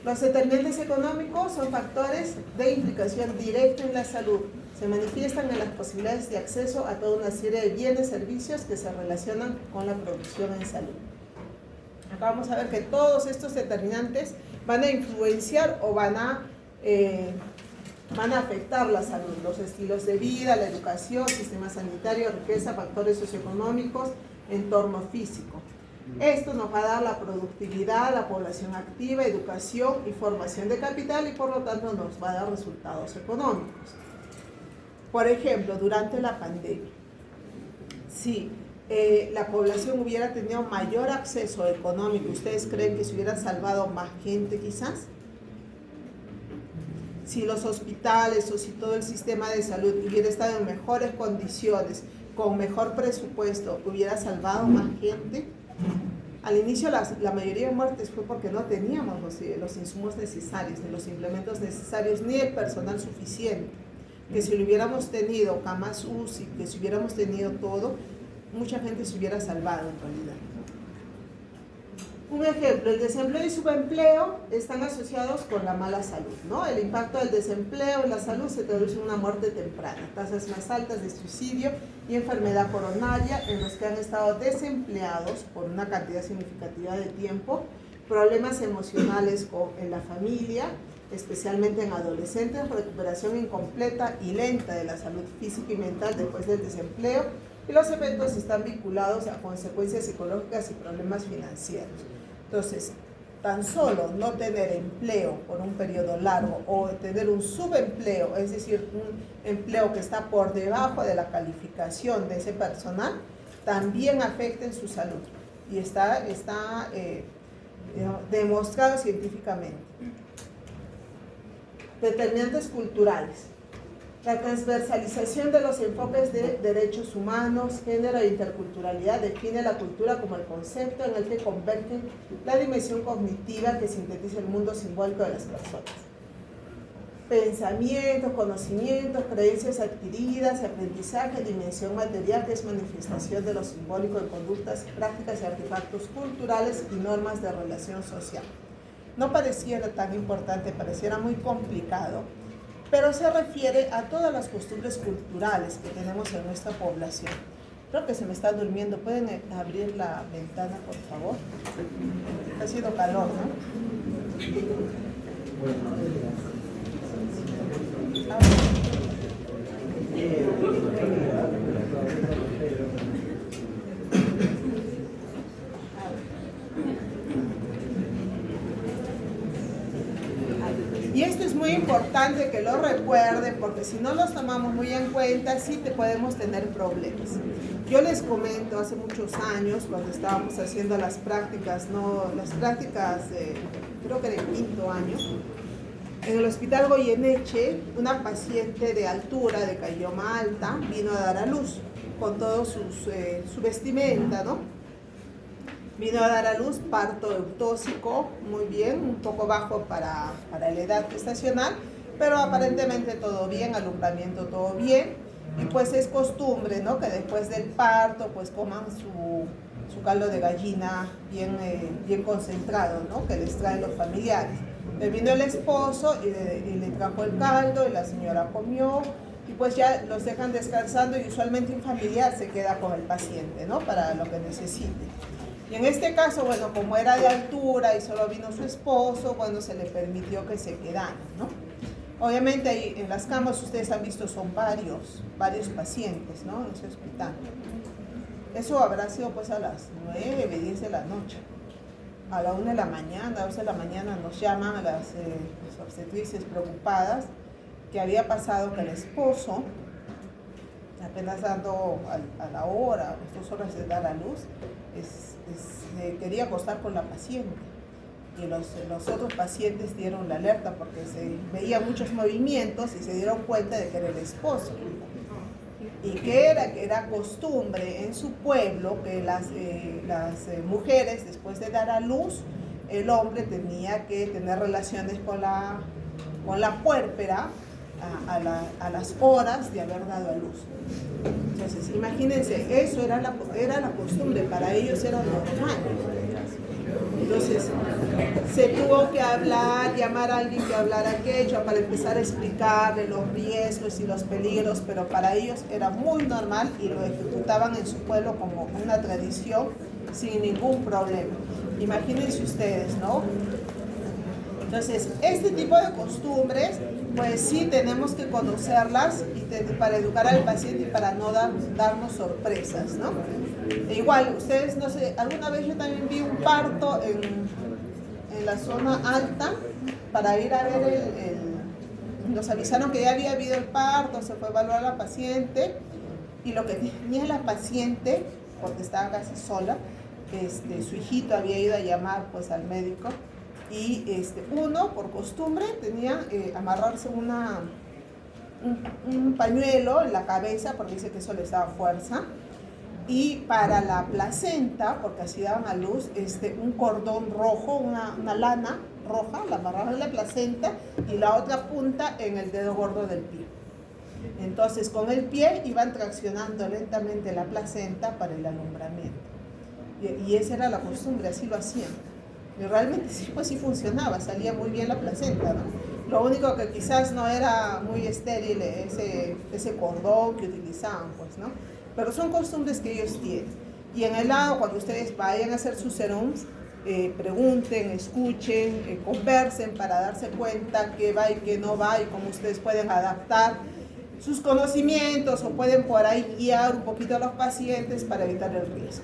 Los determinantes económicos son factores de implicación directa en la salud. Se manifiestan en las posibilidades de acceso a toda una serie de bienes y servicios que se relacionan con la producción en salud. Acá vamos a ver que todos estos determinantes van a influenciar o van a afectar la salud, los estilos de vida, la educación, sistema sanitario, riqueza, factores socioeconómicos, entorno físico. Esto nos va a dar la productividad, la población activa, educación y formación de capital y por lo tanto nos va a dar resultados económicos. Por ejemplo, durante la pandemia, si la población hubiera tenido mayor acceso económico, ¿ustedes creen que se hubiera salvado más gente quizás? Si los hospitales o si todo el sistema de salud hubiera estado en mejores condiciones, con mejor presupuesto, ¿hubiera salvado más gente? Al inicio la mayoría de muertes fue porque no teníamos los insumos necesarios, ni los implementos necesarios, ni el personal suficiente. Que si lo hubiéramos tenido, camas UCI, que si hubiéramos tenido todo, mucha gente se hubiera salvado en realidad. Un ejemplo, el desempleo y subempleo están asociados con la mala salud, ¿no? El impacto del desempleo en la salud se traduce en una muerte temprana, tasas más altas de suicidio y enfermedad coronaria en los que han estado desempleados por una cantidad significativa de tiempo, problemas emocionales en la familia, especialmente en adolescentes, recuperación incompleta y lenta de la salud física y mental después del desempleo, y los efectos están vinculados a consecuencias psicológicas y problemas financieros. Entonces, tan solo no tener empleo por un periodo largo o tener un subempleo, es decir, un empleo que está por debajo de la calificación de ese personal, también afecta en su salud y está demostrado científicamente. Determinantes culturales. La transversalización de los enfoques de derechos humanos, género e interculturalidad define la cultura como el concepto en el que convergen la dimensión cognitiva que sintetiza el mundo simbólico de las personas. Pensamientos, conocimientos, creencias adquiridas, aprendizaje, dimensión material que es manifestación de lo simbólico en conductas, prácticas y artefactos culturales y normas de relación social. no pareciera tan importante, pareciera muy complicado, pero se refiere a todas las costumbres culturales que tenemos en nuestra población. Creo que se me está durmiendo. ¿Pueden abrir la ventana, por favor? Está haciendo calor, ¿no? Y esto es muy importante que lo recuerden, porque si no los tomamos muy en cuenta, sí te podemos tener problemas. Yo les comento, hace muchos años, cuando estábamos haciendo las prácticas, creo que del 5º año, en el Hospital Goyeneche, una paciente de altura, de Caylloma Alta, vino a dar a luz, con todo su vestimenta, ¿no? Vino a dar a luz, parto eutóxico, muy bien, un poco bajo para la edad gestacional, pero aparentemente todo bien, alumbramiento todo bien. Y pues es costumbre, ¿no?, que después del parto pues coman su caldo de gallina bien concentrado, ¿no?, que les traen los familiares. Le vino el esposo y le trajo el caldo y la señora comió, y pues ya los dejan descansando, y usualmente un familiar se queda con el paciente, ¿no?, para lo que necesite. Y en este caso, bueno, como era de altura y solo vino su esposo, bueno, se le permitió que se quedara, ¿no? Obviamente ahí en las camas, ustedes han visto, son varios pacientes, ¿no?, en ese hospital. Eso habrá sido pues a las 9, 10 de la noche. A la 1 de la mañana, 2 de la mañana nos llaman a las obstetrices preocupadas que había pasado que el esposo, apenas dando a la hora, 2 horas de dar a luz, se quería acostar con la paciente. Y los otros pacientes dieron la alerta porque se veían muchos movimientos y se dieron cuenta de que era el esposo. Y que era costumbre en su pueblo que las mujeres, después de dar a luz, el hombre tenía que tener relaciones con la puérpera a las horas de haber dado a luz. Entonces, imagínense, eso era la costumbre, para ellos era normal. Entonces, se tuvo que llamar a alguien que hablara quechua para empezar a explicarle los riesgos y los peligros, pero para ellos era muy normal y lo ejecutaban en su pueblo como una tradición sin ningún problema. Imagínense ustedes, ¿no? Entonces, este tipo de costumbres, pues sí tenemos que conocerlas para educar al paciente y para no darnos sorpresas, ¿no? E igual, ustedes, no sé, alguna vez yo también vi un parto en la zona alta para ir a ver nos avisaron que ya había habido el parto, se fue a evaluar a la paciente, y lo que tenía la paciente, porque estaba casi sola, su hijito había ido a llamar pues al médico, y uno, por costumbre, tenía amarrarse un pañuelo en la cabeza, porque dice que eso les daba fuerza, y para la placenta, porque así daban a luz, un cordón rojo, una lana roja, la amarraban en la placenta, y la otra punta en el dedo gordo del pie. Entonces, con el pie iban traccionando lentamente la placenta para el alumbramiento. Y esa era la costumbre, así lo hacían. Y realmente sí, pues sí funcionaba, salía muy bien la placenta, ¿no? Lo único que quizás no era muy estéril ese cordón que utilizaban, pues, ¿no? Pero son costumbres que ellos tienen. Y en el lado, cuando ustedes vayan a hacer sus serums, pregunten, escuchen, conversen para darse cuenta qué va y qué no va, y cómo ustedes pueden adaptar sus conocimientos o pueden por ahí guiar un poquito a los pacientes para evitar el riesgo.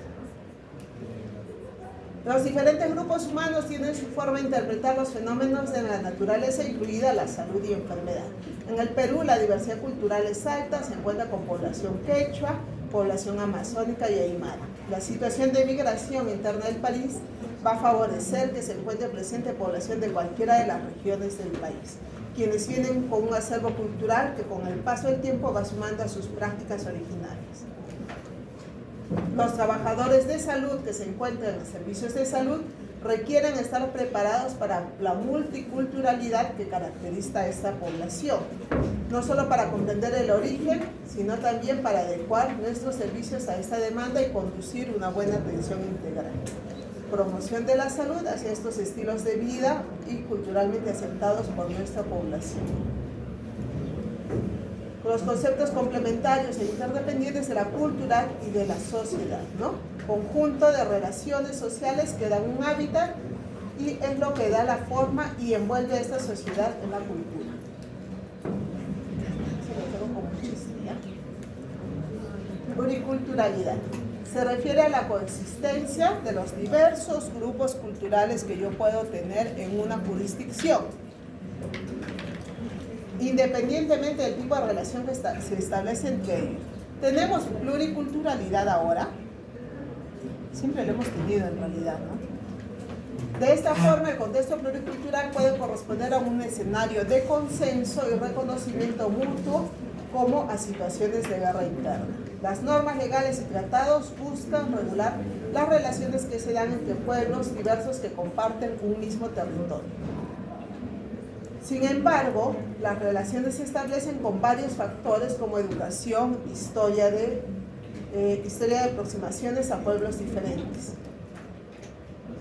Los diferentes grupos humanos tienen su forma de interpretar los fenómenos de la naturaleza, incluida la salud y enfermedad. En el Perú, la diversidad cultural es alta, se encuentra con población quechua, población amazónica y aymara. La situación de migración interna del país va a favorecer que se encuentre presente población de cualquiera de las regiones del país, quienes vienen con un acervo cultural que con el paso del tiempo va sumando a sus prácticas originarias. Los trabajadores de salud que se encuentran en servicios de salud requieren estar preparados para la multiculturalidad que caracteriza a esta población, no solo para comprender el origen, sino también para adecuar nuestros servicios a esta demanda y conducir una buena atención integral. promoción de la salud hacia estos estilos de vida y culturalmente aceptados por nuestra población. Los conceptos complementarios e interdependientes de la cultura y de la sociedad, ¿no? Conjunto de relaciones sociales que dan un hábitat y es lo que da la forma y envuelve a esta sociedad en la cultura. Pluriculturalidad. Se refiere a la coexistencia de los diversos grupos culturales que yo puedo tener en una jurisdicción, independientemente del tipo de relación que se establece entre ellos. ¿Tenemos pluriculturalidad ahora? Siempre lo hemos tenido en realidad, ¿no? De esta forma, el contexto pluricultural puede corresponder a un escenario de consenso y reconocimiento mutuo como a situaciones de guerra interna. Las normas legales y tratados buscan regular las relaciones que se dan entre pueblos diversos que comparten un mismo territorio. Sin embargo, las relaciones se establecen con varios factores como educación, historia de aproximaciones a pueblos diferentes.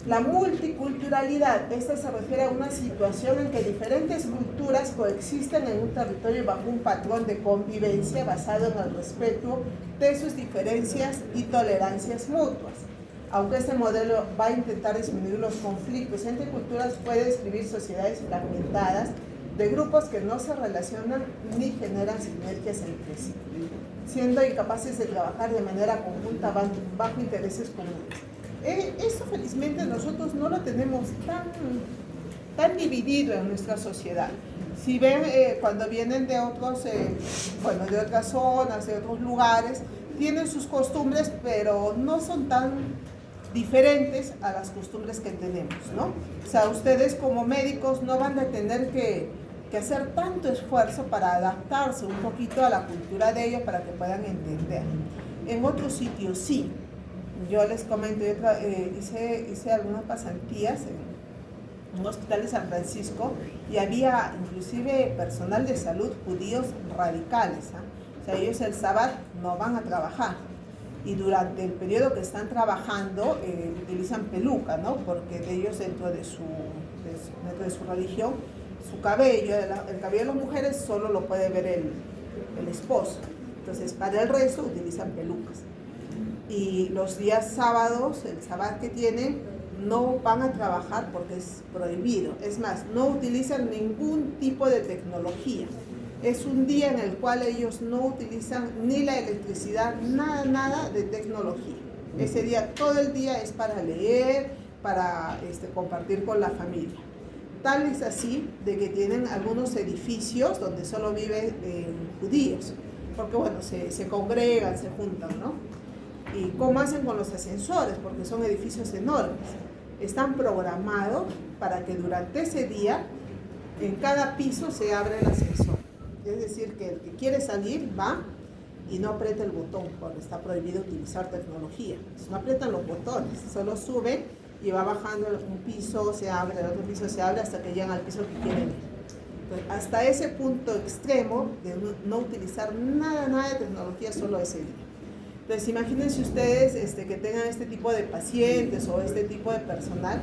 La multiculturalidad, esta se refiere a una situación en que diferentes culturas coexisten en un territorio bajo un patrón de convivencia basado en el respeto de sus diferencias y tolerancias mutuas. Aunque este modelo va a intentar disminuir los conflictos entre culturas, puede describir sociedades fragmentadas de grupos que no se relacionan ni generan sinergias entre sí, siendo incapaces de trabajar de manera conjunta bajo intereses comunes. Esto felizmente nosotros no lo tenemos tan dividido en nuestra sociedad. Si ven, cuando vienen de otros, de otras zonas, de otros lugares, tienen sus costumbres, pero no son tan diferentes a las costumbres que tenemos, ¿no? O sea, ustedes como médicos no van a tener que hacer tanto esfuerzo para adaptarse un poquito a la cultura de ellos para que puedan entender. En otros sitios sí. Yo les comento, hice algunas pasantías en un hospital de San Francisco y había inclusive personal de salud judíos radicales, ¿eh? O sea, ellos el sábado no van a trabajar y durante el periodo que están trabajando utilizan peluca, ¿no? Porque ellos dentro de su religión, su cabello, el cabello de las mujeres solo lo puede ver el esposo. Entonces, para el resto utilizan pelucas. Y los días sábados, el sábado que tienen, no van a trabajar porque es prohibido. Es más, no utilizan ningún tipo de tecnología. Es un día en el cual ellos no utilizan ni la electricidad, nada de tecnología. Ese día, todo el día es para leer, para compartir con la familia. Tal es así de que tienen algunos edificios donde solo viven judíos, porque bueno, se congregan, se juntan, ¿no? ¿Y cómo hacen con los ascensores? Porque son edificios enormes. Están programados para que durante ese día, en cada piso se abre el ascensor. Es decir, que el que quiere salir va y no aprieta el botón, porque está prohibido utilizar tecnología. No aprietan los botones, solo suben y va bajando un piso, se abre, el otro piso se abre hasta que llegan al piso que quieren ir. Entonces, hasta ese punto extremo de no utilizar nada de tecnología solo ese día. Entonces, imagínense ustedes que tengan este tipo de pacientes o este tipo de personal,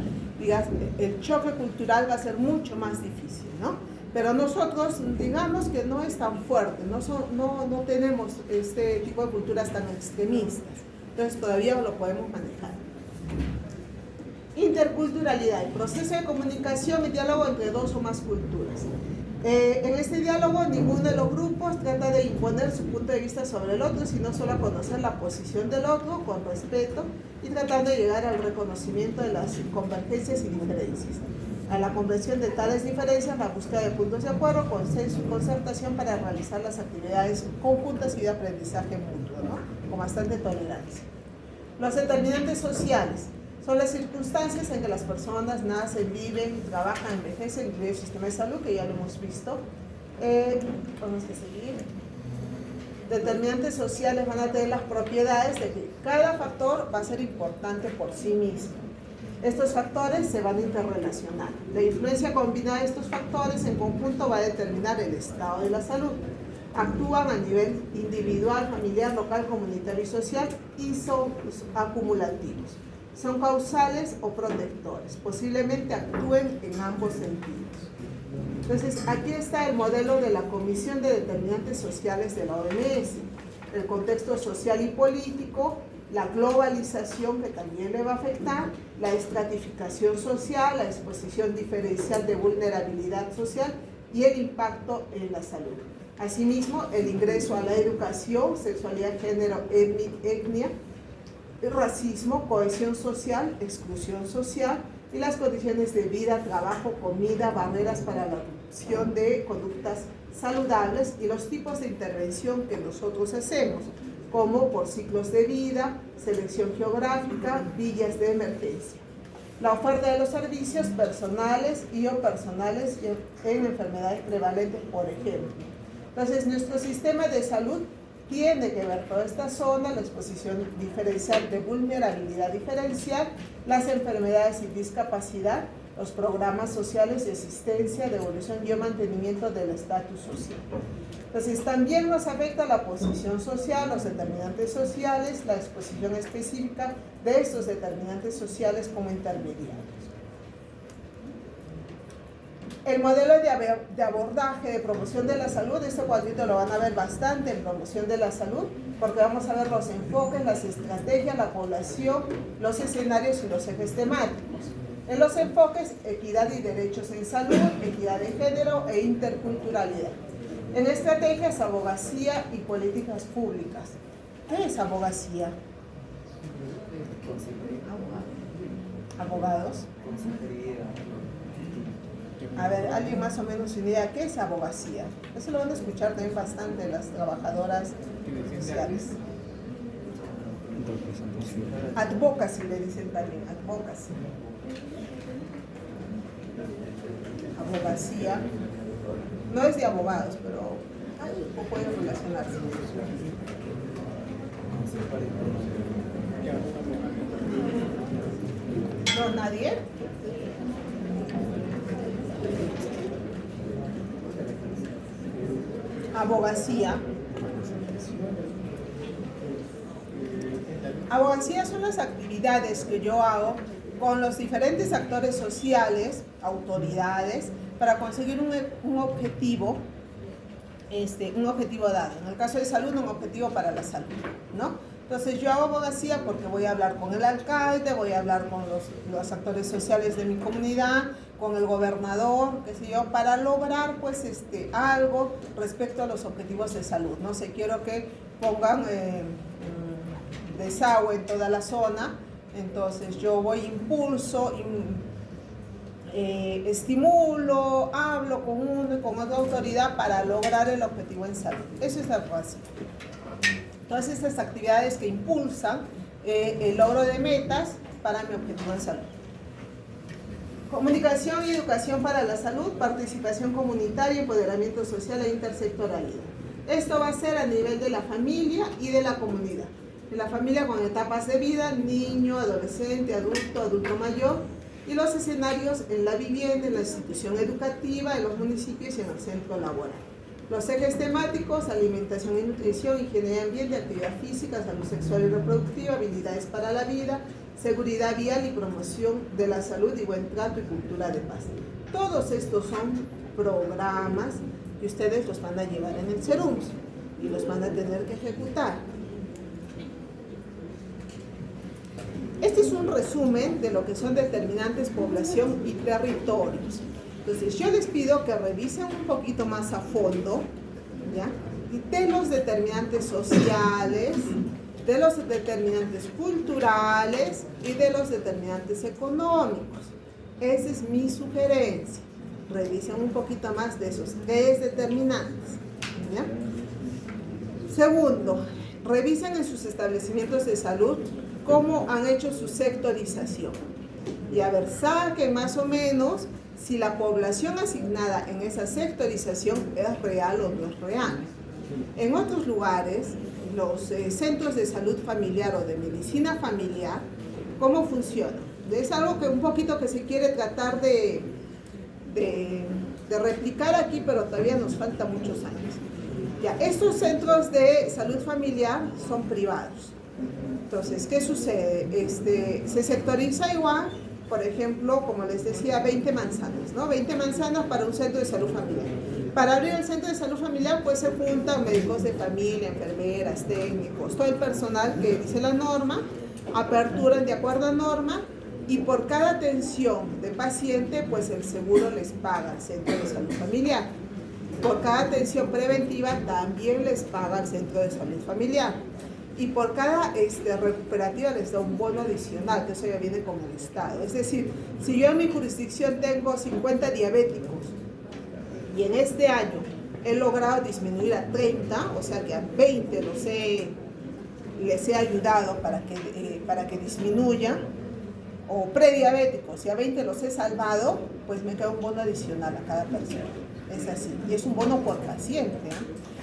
el choque cultural va a ser mucho más difícil, ¿no? Pero nosotros, digamos que no es tan fuerte, no tenemos este tipo de culturas tan extremistas, entonces todavía lo podemos manejar. Interculturalidad, el proceso de comunicación y diálogo entre dos o más culturas. En este diálogo, ninguno de los grupos trata de imponer su punto de vista sobre el otro, sino solo a conocer la posición del otro con respeto y tratando de llegar al reconocimiento de las convergencias y diferencias. A la comprensión de tales diferencias, la búsqueda de puntos de acuerdo, consenso y concertación para realizar las actividades conjuntas y de aprendizaje mutuo, ¿no? Con bastante tolerancia. Los determinantes sociales son las circunstancias en que las personas nacen, viven, trabajan, envejecen, incluido el sistema de salud, que ya lo hemos visto. Vamos a seguir. Determinantes sociales van a tener las propiedades de que cada factor va a ser importante por sí mismo. Estos factores se van a interrelacionar. La influencia combinada de estos factores en conjunto va a determinar el estado de la salud. Actúan a nivel individual, familiar, local, comunitario y social y son acumulativos. son causales o protectores, posiblemente actúen en ambos sentidos. Entonces, aquí está el modelo de la Comisión de Determinantes Sociales de la OMS, el contexto social y político, la globalización que también le va a afectar, la estratificación social, la exposición diferencial de vulnerabilidad social y el impacto en la salud. Asimismo, el ingreso a la educación, sexualidad, género, etnia, racismo, cohesión social, exclusión social y las condiciones de vida, trabajo, comida, barreras para la adopción de conductas saludables y los tipos de intervención que nosotros hacemos, como por ciclos de vida, selección geográfica, villas de emergencia. La oferta de los servicios personales y o personales en enfermedades prevalentes, por ejemplo. Entonces, nuestro sistema de salud tiene que ver toda esta zona, la exposición diferencial de vulnerabilidad diferencial, las enfermedades y discapacidad, los programas sociales de asistencia, devolución y mantenimiento del estatus social. Entonces, también nos afecta la posición social, los determinantes sociales, la exposición específica de estos determinantes sociales como intermediarios. El modelo de abordaje de promoción de la salud, este cuadrito lo van a ver bastante en promoción de la salud, porque vamos a ver los enfoques, las estrategias, la población, los escenarios y los ejes temáticos. En los enfoques, equidad y derechos en salud, equidad de género e interculturalidad. En estrategias, abogacía y políticas públicas. ¿Qué es abogacía? ¿Abogados? A ver, alguien más o menos sin idea, ¿qué es abogacía? Eso lo van a escuchar también bastante las trabajadoras sociales. Advocacy le dicen también, advocacy. Abogacía. No es de abogados, pero hay un poco de relacionarse. ¿No, nadie? Abogacía. Abogacía son las actividades que yo hago con los diferentes actores sociales, autoridades, para conseguir un objetivo dado. En el caso de salud, un objetivo para la salud, ¿no? Entonces yo hago abogacía porque voy a hablar con el alcalde, voy a hablar con los actores sociales de mi comunidad, con el gobernador, qué sé yo, para lograr pues algo respecto a los objetivos de salud. No sé, quiero que pongan desagüe en toda la zona, entonces yo voy, impulso, estimulo, hablo con uno y con otra autoridad para lograr el objetivo en salud. Eso es la abogacía. Todas estas actividades que impulsan el logro de metas para mi objetivo en salud. Comunicación y educación para la salud, participación comunitaria, empoderamiento social e intersectorialidad. Esto va a ser a nivel de la familia y de la comunidad. En la familia con etapas de vida, niño, adolescente, adulto mayor, y los escenarios en la vivienda, en la institución educativa, en los municipios y en el centro laboral. Los ejes temáticos, alimentación y nutrición, higiene y ambiente, actividad física, salud sexual y reproductiva, habilidades para la vida, seguridad vial y promoción de la salud y buen trato y cultura de paz. Todos estos son programas que ustedes los van a llevar en el CERUMS y los van a tener que ejecutar. Este es un resumen de lo que son determinantes, población y territorios. Entonces yo les pido que revisen un poquito más a fondo, ¿ya? De los determinantes sociales, de los determinantes culturales y de los determinantes económicos. Esa es mi sugerencia. Revisen un poquito más de esos tres determinantes, ¿ya? Segundo, revisen en sus establecimientos de salud cómo han hecho su sectorización. Y a ver, saquen más o menos si la población asignada en esa sectorización es real o no es real. En otros lugares, los centros de salud familiar o de medicina familiar, ¿cómo funciona? Es algo que un poquito que se quiere tratar de replicar aquí, pero todavía nos falta muchos años. Ya, estos centros de salud familiar son privados. Entonces, ¿qué sucede? Se sectoriza igual, por ejemplo, como les decía, 20 manzanas, ¿no? 20 manzanas para un centro de salud familiar. Para abrir el centro de salud familiar, pues se juntan médicos de familia, enfermeras, técnicos, todo el personal que dice la norma, aperturan de acuerdo a norma, y por cada atención de paciente, pues el seguro les paga al centro de salud familiar. Por cada atención preventiva también les paga el centro de salud familiar. Y por cada recuperativa les da un bono adicional, que eso ya viene con el Estado. Es decir, si yo en mi jurisdicción tengo 50 diabéticos y en este año he logrado disminuir a 30, o sea que a 20 les he ayudado para que disminuyan, o prediabéticos, y a 20 los he salvado, pues me queda un bono adicional a cada persona. Es así, y es un bono por paciente, ¿eh?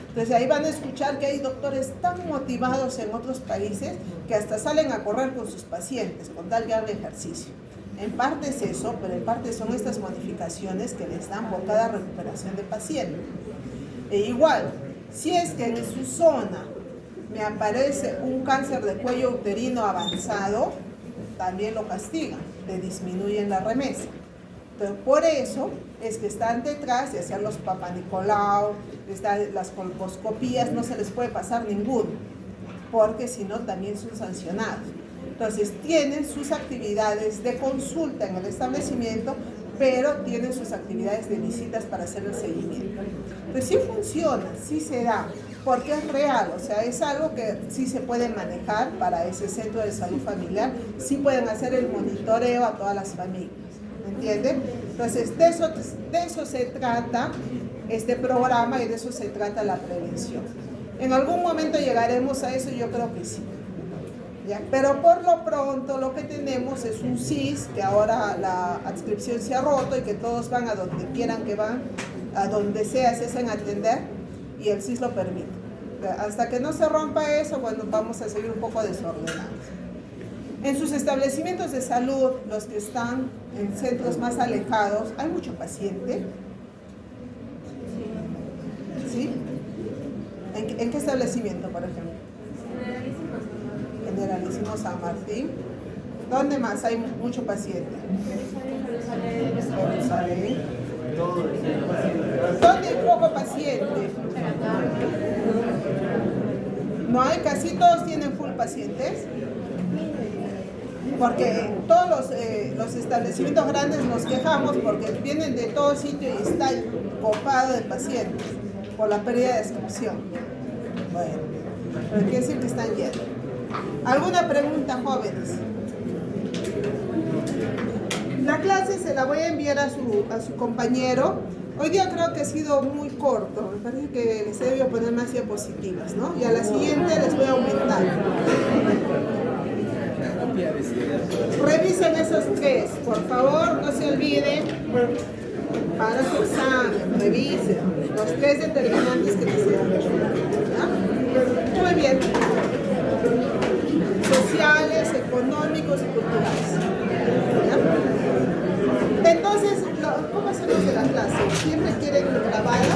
Entonces ahí van a escuchar que hay doctores tan motivados en otros países que hasta salen a correr con sus pacientes con tal que hagan ejercicio. En parte es eso, pero en parte son estas modificaciones que les dan por cada recuperación de paciente. E igual, si es que en su zona me aparece un cáncer de cuello uterino avanzado, también lo castigan, le disminuyen la remesa. Entonces, por eso es que están detrás de hacer los papanicolau, las colposcopías, no se les puede pasar ninguno, porque si no también son sancionados. Entonces, tienen sus actividades de consulta en el establecimiento, pero tienen sus actividades de visitas para hacer el seguimiento. Pues sí funciona, sí se da, porque es real, o sea, es algo que sí se puede manejar para ese centro de salud familiar, sí pueden hacer el monitoreo a todas las familias. ¿Entienden? Entonces, de eso se trata este programa y de eso se trata la prevención. En algún momento llegaremos a eso, yo creo que sí. ¿Ya? Pero por lo pronto lo que tenemos es un SIS, que ahora la adscripción se ha roto y que todos van a donde quieran que van, a donde sea se hacen atender y el SIS lo permite. Hasta que no se rompa eso, bueno, vamos a seguir un poco desordenados. En sus establecimientos de salud, los que están en centros más alejados, ¿hay mucho paciente? ¿Sí? ¿En qué establecimiento, por ejemplo? Generalísimo San Martín. ¿Dónde más hay mucho paciente? Jerusalén. ¿Dónde hay poco paciente? No hay, casi todos tienen full pacientes. Porque todos los establecimientos grandes nos quejamos porque vienen de todo sitio y está copado de pacientes por la pérdida de adscripción. Bueno, pero quiere decir que están llenos. ¿Alguna pregunta, jóvenes? La clase se la voy a enviar a su compañero. Hoy día creo que ha sido muy corto. Me parece que les he debido poner más diapositivas, ¿no? Y a la siguiente les voy a aumentar. Revisen esos tres, por favor, no se olviden para su examen, revisen los tres determinantes que les dan. Muy bien. Sociales, económicos y culturales. ¿Ya? Entonces, ¿cómo hacemos de la clase? ¿Siempre quieren grabada?